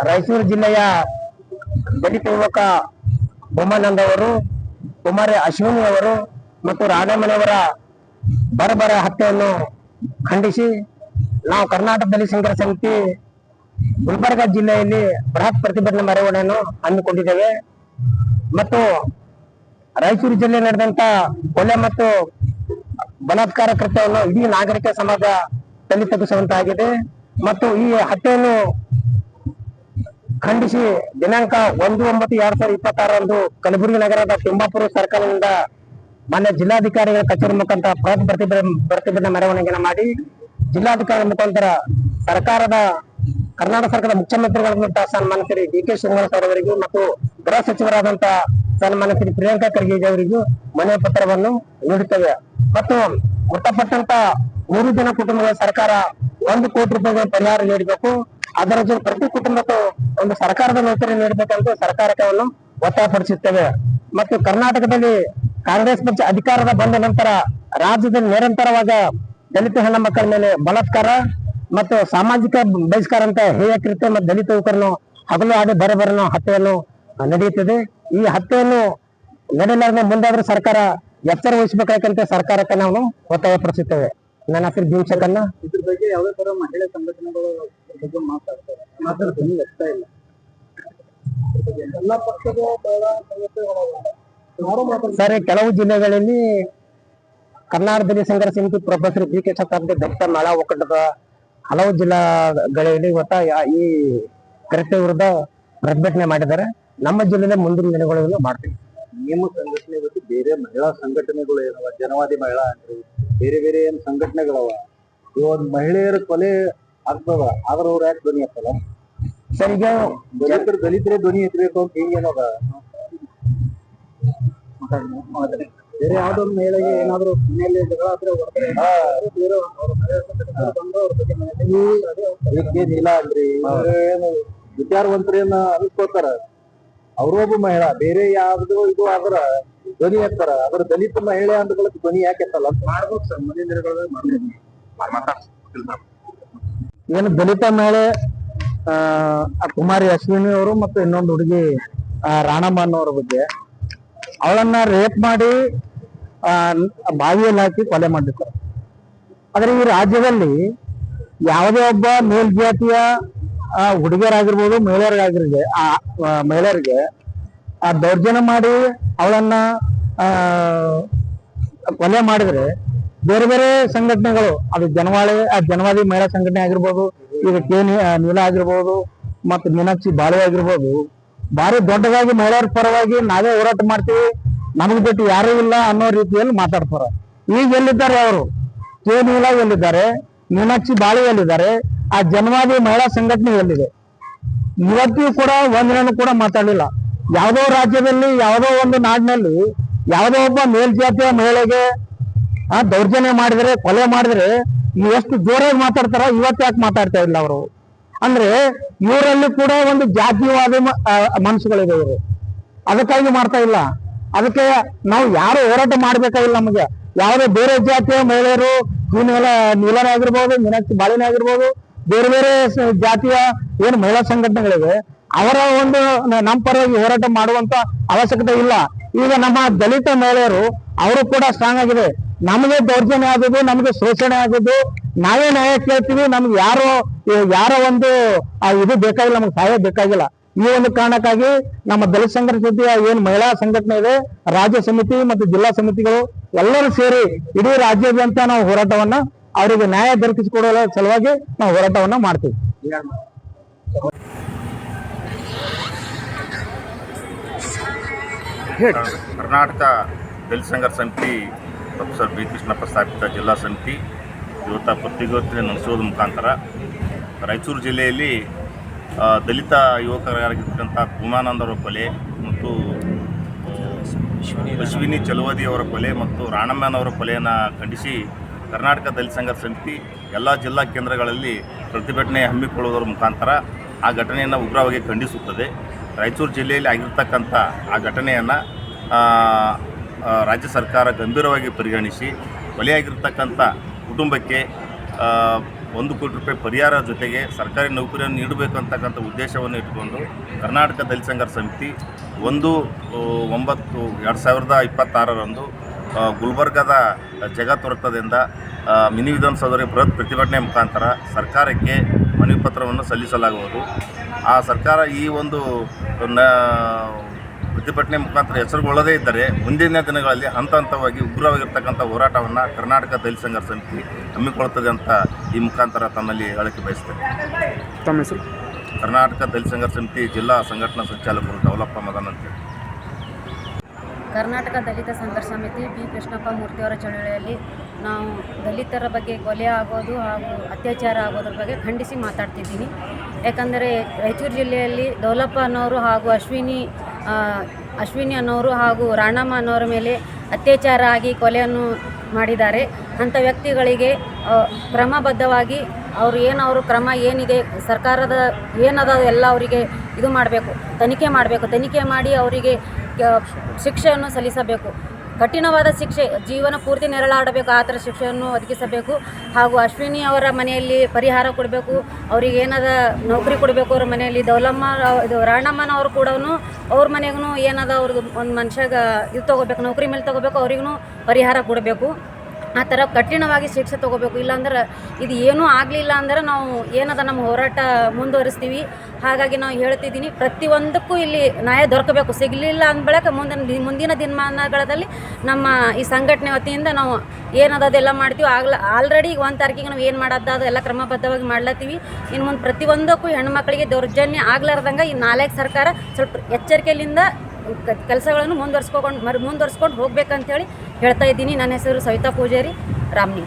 ರಾಯಚೂರು ಜಿಲ್ಲೆಯ ದಲಿತ ಯುವಕ ಬೊಮ್ಮಾನಂದ ಅವರು, ಕುಮಾರಿ ಅಶ್ವಿನಿ ಅವರು ಮತ್ತು ರಾಣಮ್ಮನವರ ಬರಬರ ಹತ್ಯೆಯನ್ನು ಖಂಡಿಸಿ ನಾವು ಕರ್ನಾಟಕ ದಲಿತ ಸಂಘರ್ಷ ಸಮಿತಿ ಗುಲ್ಬರ್ಗ ಜಿಲ್ಲೆಯಲ್ಲಿ ಬೃಹತ್ ಪ್ರತಿಭಟನೆ ಮೆರವಣಿಗೆಯನ್ನು ಹಮ್ಮಿಕೊಂಡಿದ್ದೇವೆ. ಮತ್ತು ರಾಯಚೂರು ಜಿಲ್ಲೆ ನಡೆದಂತ ಕೊಲೆ ಮತ್ತು ಬಲಾತ್ಕಾರ ಕೃತ್ಯವನ್ನು ಇಡೀ ನಾಗರಿಕ ಸಮಾಜ ತಲೆತಗ್ಗಿಸುವಂತಾಗಿದೆ. ಮತ್ತು ಈ ಹತ್ಯೆಯನ್ನು ಖಂಡಿಸಿ ದಿನಾಂಕ 1/9/2026 ಕಲಬುರಗಿ ನಗರದ ತಿಮ್ಮಾಪುರ ಸರ್ಕಲ್ನಿಂದ ಮಾನ್ಯ ಜಿಲ್ಲಾಧಿಕಾರಿಗಳ ಕಚೇರಿ ಮುಖಾಂತರ ಬೃಹತ್ ಪ್ರತಿಭಟನೆ ಮೆರವಣಿಗೆಯನ್ನು ಮಾಡಿ ಜಿಲ್ಲಾಧಿಕಾರಿ ಮುಖಾಂತರ ಕರ್ನಾಟಕ ಸರ್ಕಾರದ ಮುಖ್ಯಮಂತ್ರಿಗಳಾದಂತಹ ಸನ್ಮಾನ್ಯ ಶ್ರೀ ಡಿ.ಕೆ. ಶಿವಕುಮಾರ್ ಅವರಿಗೂ ಮತ್ತು ಗೃಹ ಸಚಿವರಾದಂತಹ ಸನ್ಮಾನ್ಯ ಶ್ರೀ ಪ್ರಿಯಾಂಕಾ ಖರ್ಗೆ ಅವರಿಗೂ ಮನವಿ ಪತ್ರವನ್ನು ನೀಡುತ್ತೇವೆ. ಮತ್ತು ಮೃತಪಟ್ಟಂತ 3 ಜನ ಕುಟುಂಬಗಳ ಸರ್ಕಾರ 1 ಕೋಟಿ ರೂಪಾಯಿಗಳ ಪರಿಹಾರ ನೀಡಬೇಕು. ಅದರ ಜೊತೆ ಪ್ರತಿ ಕುಟುಂಬಕ್ಕೂ ಒಂದು ಸರ್ಕಾರದ ನೌಕರಿ ನೀಡಬೇಕಂತ ಸರ್ಕಾರಕ್ಕೆ ಒತ್ತಾಯಪಡಿಸುತ್ತೇವೆ. ಮತ್ತು ಕರ್ನಾಟಕದಲ್ಲಿ ಕಾಂಗ್ರೆಸ್ ಪಕ್ಷ ಅಧಿಕಾರದ ಬಂದ ನಂತರ ರಾಜ್ಯದಲ್ಲಿ ನಿರಂತರವಾಗಿ ದಲಿತ ಹೆಣ್ಣು ಮಕ್ಕಳ ಮೇಲೆ ಬಲಾತ್ಕಾರ ಮತ್ತು ಸಾಮಾಜಿಕ ಬಹಿಷ್ಕಾರ ಅಂತ ಹೇಯ ಕೃತ್ಯ ಮತ್ತು ದಲಿತ ಯುವಕರನ್ನು ಹಗಲು ಆಡಿ ಬರಬರನ ಹತ್ಯೆಯನ್ನು ನಡೆಯುತ್ತದೆ. ಈ ಹತ್ಯೆಯನ್ನು ನಡೆಯಲಾರದೆ ಮುಂದಾದ್ರೂ ಸರ್ಕಾರ ಎಚ್ಚರ ವಹಿಸಬೇಕಂತ ಸರ್ಕಾರಕ್ಕೆ ನಾವು ಒತ್ತಾಯಪಡಿಸುತ್ತೇವೆ. ನನ್ನ ಹೆಸರು ಭೀಮಶಕನ್ನ. ಇದ್ರ ಬಗ್ಗೆ ಯಾವುದೇ ತರ ಮಹಿಳಾ ಸಂಘಟನೆಗಳು ಬಗ್ಗೆ ಮಾತಾಡ್ತೀನಿ ಇಷ್ಟ ಇಲ್ಲ. ಎಲ್ಲ ಪಕ್ಷದ ಸರಿ, ಕೆಲವು ಜಿಲ್ಲೆಗಳಲ್ಲಿ ಕರ್ನಾಟಕ ದಲಿತ ಸಂಘರ್ಷ ಸಮಿತಿ ಪ್ರೊಫೆಸರ್ ಬಿ.ಕೆ. ಶತಾಬ್ದಿ ದಲಿತ ಮಹಿಳಾ ಒಕ್ಕೂಟದ ಹಲವು ಜಿಲ್ಲಾಗಳಲ್ಲಿ ಇವತ್ತ ಈ ಕೃತ್ಯ ವಿರುದ್ಧ ಪ್ರತಿಭಟನೆ ಮಾಡಿದ್ದಾರೆ. ನಮ್ಮ ಜಿಲ್ಲೆಯಲ್ಲಿ ಮುಂದಿನ ದಿನಗಳಲ್ಲಿ ಮಾಡ್ತೀವಿ. ನಿಮ್ಮ ಸಂಘಟನೆ ಬಿಟ್ಟು ಬೇರೆ ಮಹಿಳಾ ಸಂಘಟನೆಗಳು ಏನವ, ಜನವಾದಿ ಮಹಿಳಾ ಅಂದ್ರೆ ಬೇರೆ ಬೇರೆ ಏನ್ ಸಂಘಟನೆಗಳವ, ಇವತ್ತು ಮಹಿಳೆಯರ ಕೊಲೆ ಆಗ್ತದ ಆದ್ರ ಅವ್ರು ಯಾಕೆ ಧ್ವನಿ ಎತ್ತಲ್ಲ? ಸರ್, ಈಗ ದಲಿತರೇ ಧ್ವನಿ ಎತ್ತಬೇಕು ಅಂತ ಹಿಂಗೇನದ? ಬೇರೆ ಯಾವ್ದೊಂದು ಮಹಿಳೆಗೆ ಏನಾದ್ರು ಮೇಲೆ ಜಗಳ ಆದ್ರೆ ಏನಿಲ್ಲ ಅಂದ್ರಿ, ಏನು ವಿಚಾರವಂತರೇನ ಅನ್ಸ್ಕೋತಾರ. ಅವ್ರೊಬ್ಬ ಮಹಿಳಾ ಬೇರೆ ಯಾವ್ದು ಇದು ಆದ್ರ ಧ್ವನಿ ಎತ್ತಾರ. ಅದ್ರ ದಲಿತ ಮಹಿಳೆ ಅಂದ್ಗಳ ಧ್ವನಿ ಯಾಕೆ ಎತ್ತಲ್ಲ ಅಂತ ಮಾಡ್ಬೇಕು ಸರ್. ಮುಂದಿನ ದಿನಗಳಲ್ಲಿ ಏನು ದಲಿತ ಮಹಿಳೆ ಕುಮಾರಿ ಅಶ್ವಿನಿ ಅವರು ಮತ್ತು ಇನ್ನೊಂದು ಹುಡುಗಿ ರಾಣಮ್ಮ ಅನ್ನೋರ ಬಗ್ಗೆ, ಅವಳನ್ನ ರೇಪ್ ಮಾಡಿ ಬಾವಿಯಲ್ಲಿ ಹಾಕಿ ಕೊಲೆ ಮಾಡಿರ್ತಾರೆ. ಆದ್ರೆ ಈ ರಾಜ್ಯದಲ್ಲಿ ಯಾವುದೇ ಒಬ್ಬ ಮೇಲ್ಜಾತಿಯ ಹುಡುಗಿಯರಾಗಿರ್ಬೋದು, ಮಹಿಳೆಯರಿಗೆ ದೌರ್ಜನ್ಯ ಮಾಡಿ ಅವಳನ್ನ ಕೊಲೆ ಮಾಡಿದ್ರೆ ಬೇರೆ ಬೇರೆ ಸಂಘಟನೆಗಳು, ಅದು ಜನವಾದಿ ಮಹಿಳಾ ಸಂಘಟನೆ ಆಗಿರ್ಬೋದು, ಈಗ ನೀಲ ಆಗಿರ್ಬೋದು ಮತ್ತು ಮೀನಾಕ್ಷಿ ಬಾಳೆ ಆಗಿರ್ಬೋದು, ಭಾರಿ ದೊಡ್ಡದಾಗಿ ಮಹಿಳೆಯರ ಪರವಾಗಿ ನಾವೇ ಹೋರಾಟ ಮಾಡ್ತೀವಿ, ನಮಗೆ ಬಿಟ್ಟು ಯಾರೂ ಇಲ್ಲ ಅನ್ನೋ ರೀತಿಯಲ್ಲಿ ಮಾತಾಡ್ತಾರ. ಈಗ ಎಲ್ಲಿದ್ದಾರೆ ಅವರು? ನೀಲ ಎಲ್ಲಿದ್ದಾರೆ? ಮೀನಾಕ್ಷಿ ಬಾಳೆ ಎಲ್ಲಿದ್ದಾರೆ? ಆ ಜನವಾದಿ ಮಹಿಳಾ ಸಂಘಟನೆ ಎಲ್ಲಿದೆ? ಇವತ್ತಿಗೂ ಕೂಡ ಒಂದಿನೂ ಕೂಡ ಮಾತಾಡಲಿಲ್ಲ. ಯಾವುದೋ ರಾಜ್ಯದಲ್ಲಿ, ಯಾವುದೋ ಒಂದು ನಾಡಿನಲ್ಲಿ ಯಾವುದೋ ಒಬ್ಬ ಮೇಲ್ಜಾತಿಯ ಮಹಿಳೆಗೆ ದೌರ್ಜನ್ಯ ಮಾಡಿದ್ರೆ, ಕೊಲೆ ಮಾಡಿದ್ರೆ ಎಷ್ಟು ಜೋರಾಗಿ ಮಾತಾಡ್ತಾರ, ಇವತ್ತು ಯಾಕೆ ಮಾತಾಡ್ತಾ ಇಲ್ಲ ಅವರು? ಅಂದ್ರೆ ಇವರಲ್ಲಿ ಕೂಡ ಒಂದು ಜಾತಿವಾದ ಮನಸ್ಸುಗಳಿದೆ ಇವರು, ಅದಕ್ಕಾಗಿ ಮಾಡ್ತಾ ಇಲ್ಲ. ಅದಕ್ಕೆ ನಾವು ಯಾರು ಹೋರಾಟ ಮಾಡ್ಬೇಕಾಗಿಲ್ಲ. ನಮಗೆ ಯಾವುದೇ ಬೇರೆ ಜಾತಿಯ ಮಹಿಳೆಯರು, ನೀಲನೇ ಆಗಿರ್ಬೋದು, ಮೀನಾಕ್ಷಿ ಬಾಳಿನೇ ಆಗಿರ್ಬೋದು, ಬೇರೆ ಬೇರೆ ಜಾತಿಯ ಏನು ಮಹಿಳಾ ಸಂಘಟನೆಗಳಿವೆ, ಅವರ ಒಂದು ನಮ್ಮ ಪರವಾಗಿ ಹೋರಾಟ ಮಾಡುವಂತ ಅವಶ್ಯಕತೆ ಇಲ್ಲ. ಈಗ ನಮ್ಮ ದಲಿತ ಮಹಿಳೆಯರು ಅವರು ಕೂಡ ಸ್ಟ್ರಾಂಗ್ ಆಗಿದೆ. ನಮಗೆ ದೌರ್ಜನ್ಯ ಆಗೋದು, ನಮಗೆ ಶೋಷಣೆ ಆಗೋದು, ನಾವೇ ನ್ಯಾಯ ಕೇಳ್ತೀವಿ. ನಮ್ಗೆ ಯಾರ ಒಂದು ಇದು ಬೇಕಾಗಿಲ್ಲ, ನಮ್ಗೆ ಸಹಾಯ ಬೇಕಾಗಿಲ್ಲ. ಈ ಒಂದು ಕಾರಣಕ್ಕಾಗಿ ನಮ್ಮ ದಲಿತ ಸಂಘರ್ಷ ಸಮಿತಿಯ ಏನು ಮಹಿಳಾ ಸಂಘಟನೆ ಇದೆ, ರಾಜ್ಯ ಸಮಿತಿ ಮತ್ತು ಜಿಲ್ಲಾ ಸಮಿತಿಗಳು ಎಲ್ಲರೂ ಸೇರಿ ಇಡೀ ರಾಜ್ಯಾದ್ಯಂತ ನಾವು ಹೋರಾಟವನ್ನ ಅವರಿಗೆ ನ್ಯಾಯ ದೊರಕಿಸಿಕೊಡುವ ಸಲುವಾಗಿ ನಾವು ಹೋರಾಟವನ್ನ ಮಾಡ್ತೀವಿ. ಕರ್ನಾಟಕ ದಲಿತ ಸಂಘರ್ಷ ಸಮಿತಿ ಪ್ರೊಫೆಸರ್ ಬಿ. ಕೃಷ್ಣಪ್ಪ ಸ್ಥಾಪಿತ ಜಿಲ್ಲಾ ಸಮಿತಿ ಇವತ್ತು ಪತ್ರಿಕೋತ್ಸವ ನಡೆಸೋದ್ರ ಮುಖಾಂತರ ರಾಯಚೂರು ಜಿಲ್ಲೆಯಲ್ಲಿ ದಲಿತ ಯುವಕರಾಗಿರ್ತಕ್ಕಂಥ ಉಮಾನಂದ್ ಅವರ ಕೊಲೆ ಮತ್ತು ಅಶ್ವಿನಿ ಚಲುವದಿ ಅವರ ಕೊಲೆ ಮತ್ತು ರಾಣಮ್ಮನವರ ಕೊಲೆಯನ್ನು ಖಂಡಿಸಿ ಕರ್ನಾಟಕ ದಲಿತ ಸಂಘರ್ಷ ಸಮಿತಿ ಎಲ್ಲ ಜಿಲ್ಲಾ ಕೇಂದ್ರಗಳಲ್ಲಿ ಪ್ರತಿಭಟನೆ ಹಮ್ಮಿಕೊಳ್ಳುವುದರ ಮುಖಾಂತರ ಆ ಘಟನೆಯನ್ನು ಉಗ್ರವಾಗಿ ಖಂಡಿಸುತ್ತದೆ. ರಾಯಚೂರು ಜಿಲ್ಲೆಯಲ್ಲಿ ಆಗಿರ್ತಕ್ಕಂಥ ಆ ಘಟನೆಯನ್ನು ರಾಜ್ಯ ಸರ್ಕಾರ ಗಂಭೀರವಾಗಿ ಪರಿಗಣಿಸಿ ಕೊಲೆಯಾಗಿರ್ತಕ್ಕಂಥ ಕುಟುಂಬಕ್ಕೆ 1 ಕೋಟಿ ರೂಪಾಯಿ ಪರಿಹಾರ ಜೊತೆಗೆ ಸರ್ಕಾರಿ ನೌಕರಿಯನ್ನು ನೀಡಬೇಕು ಅಂತಕ್ಕಂಥ ಉದ್ದೇಶವನ್ನು ಇಟ್ಟುಕೊಂಡು ಕರ್ನಾಟಕ ದಲಿತ ಸಂಘರ್ಷ ಸಮಿತಿ 1/9/2026 ಗುಲ್ಬರ್ಗದ ಜಗತ್ ವೃತ್ತದಿಂದ ಮಿನಿ ವಿಧಾನಸೌಧಕ್ಕೆ ಬೃಹತ್ ಪ್ರತಿಭಟನೆ ಮುಖಾಂತರ ಸರ್ಕಾರಕ್ಕೆ ಮನವಿ ಪತ್ರವನ್ನು ಸಲ್ಲಿಸಲಾಗುವುದು. ಆ ಸರ್ಕಾರ ಈ ಒಂದು ಪ್ರತಿಭಟನೆ ಮುಖಾಂತರ ಹೆಸರುಗೊಳ್ಳದೇ ಇದ್ದರೆ ಮುಂದಿನ ದಿನಗಳಲ್ಲಿ ಹಂತ ಹಂತವಾಗಿ ಉಗ್ರವಾಗಿರ್ತಕ್ಕಂಥ ಹೋರಾಟವನ್ನು ಕರ್ನಾಟಕ ದಲಿತ ಸಂಘರ್ಷ ಸಮಿತಿ ಹಮ್ಮಿಕೊಳ್ಳುತ್ತದೆ ಅಂತ ಈ ಮುಖಾಂತರ ತಮ್ಮಲ್ಲಿ ಹೇಳಕ್ಕೆ ಬಯಸ್ತೇನೆ. ತಮ್ಮ ಹೆಸರು? ಕರ್ನಾಟಕ ದಲಿತ ಸಂಘರ್ಷ ಸಮಿತಿ ಜಿಲ್ಲಾ ಸಂಘಟನಾ ಸಂಚಾಲಕರು ಡವಲಪ್ಪ ಮದನ್ ಅಂತ. ಕರ್ನಾಟಕ ದಲಿತ ಸಂಘರ್ಷ ಸಮಿತಿ ಬಿ ಕೃಷ್ಣಪ್ಪ ಮೂರ್ತಿಯವರ ಚಳವಳಿಯಲ್ಲಿ ನಾವು ದಲಿತರ ಬಗ್ಗೆ ಕೊಲೆ ಆಗೋದು ಹಾಗೂ ಅತ್ಯಾಚಾರ ಆಗೋದ್ರ ಬಗ್ಗೆ ಖಂಡಿಸಿ ಮಾತಾಡ್ತಿದ್ದೀನಿ. ಯಾಕಂದರೆ ರಾಯಚೂರು ಜಿಲ್ಲೆಯಲ್ಲಿ ದೌಲಪ್ಪ ಅನ್ನೋರು ಹಾಗೂ ಅಶ್ವಿನಿ ಅನ್ನೋರು ಹಾಗೂ ರಾಣಮ್ಮ ಅನ್ನೋರ ಮೇಲೆ ಅತ್ಯಾಚಾರ ಆಗಿ ಕೊಲೆಯನ್ನು ಮಾಡಿದ್ದಾರೆ. ಅಂಥ ವ್ಯಕ್ತಿಗಳಿಗೆ ಕ್ರಮಬದ್ಧವಾಗಿ ಅವರು ಕ್ರಮ ಏನಿದೆ ಸರ್ಕಾರದ ಏನದ ಎಲ್ಲ ಅವರಿಗೆ ಇದು ಮಾಡಬೇಕು, ತನಿಖೆ ಮಾಡಿ ಅವರಿಗೆ ಶಿಕ್ಷೆಯನ್ನು ಸಲ್ಲಿಸಬೇಕು. ಕಠಿಣವಾದ ಶಿಕ್ಷೆ, ಜೀವನ ಪೂರ್ತಿ ನೆರಳಾಡಬೇಕು, ಆ ಥರ ಶಿಕ್ಷೆಯನ್ನು ಒದಗಿಸಬೇಕು. ಹಾಗೂ ಅಶ್ವಿನಿ ಅವರ ಮನೆಯಲ್ಲಿ ಪರಿಹಾರ ಕೊಡಬೇಕು, ಅವ್ರಿಗೆ ಏನದ ನೌಕರಿ ಕೊಡಬೇಕು. ಅವ್ರ ಮನೆಯಲ್ಲಿ ರಾಣಮ್ಮನವರು ಕೂಡ ಅವ್ರ ಮನೆಗೂ ಏನದ ಅವ್ರದ್ದು ಒಂದು ಮನುಷ್ಯಾಗ ಇದು ತೊಗೋಬೇಕು, ನೌಕರಿ ಮೇಲೆ ತೊಗೋಬೇಕು, ಅವ್ರಿಗೂ ಪರಿಹಾರ ಕೊಡಬೇಕು. ಆ ಥರ ಕಠಿಣವಾಗಿ ಶಿಕ್ಷೆ ತೊಗೋಬೇಕು. ಇಲ್ಲಾಂದ್ರೆ ಇದು ಏನೂ ಆಗಲಿಲ್ಲ ಅಂದ್ರೆ ನಾವು ಏನದ ನಮ್ಮ ಹೋರಾಟ ಮುಂದುವರಿಸ್ತೀವಿ. ಹಾಗಾಗಿ ನಾವು ಹೇಳ್ತಿದ್ದೀನಿ, ಪ್ರತಿಯೊಂದಕ್ಕೂ ಇಲ್ಲಿ ನ್ಯಾಯ ದೊರಕಬೇಕು. ಸಿಗಲಿಲ್ಲ ಅಂದ್ಬಳಕ ಮುಂದಿನ ದಿನಮಾನಗಳಲ್ಲಿ ನಮ್ಮ ಈ ಸಂಘಟನೆ ವತಿಯಿಂದ ನಾವು ಏನದೆಲ್ಲ ಮಾಡ್ತೀವಿ. ಆಲ್ರೆಡಿ 1 ತಾರೀಕಿಗೆ ನಾವು ಏನು ಮಾಡೋದು ಅದೆಲ್ಲ ಕ್ರಮಬದ್ಧವಾಗಿ ಮಾಡ್ಲತ್ತೀವಿ. ಇನ್ನು ಮುಂದೆ ಪ್ರತಿಯೊಂದಕ್ಕೂ ಹೆಣ್ಮಕ್ಳಿಗೆ ದೌರ್ಜನ್ಯ ಆಗ್ಲಾರ್ದಂಗೆ ಈ 4 ಸರ್ಕಾರ ಸ್ವಲ್ಪ ಎಚ್ಚರಿಕೆಯಿಂದ ಕೆಲಸಗಳನ್ನು ಮುಂದುವರ್ಸ್ಕೊಂಡು ಹೋಗ್ಬೇಕಂತೇಳಿ ಹೇಳ್ತಾ ಇದ್ದೀನಿ. ನನ್ನ ಹೆಸರು ಸವಿತಾ ಪೂಜಾರಿ, ರಾಮ್ನಿ.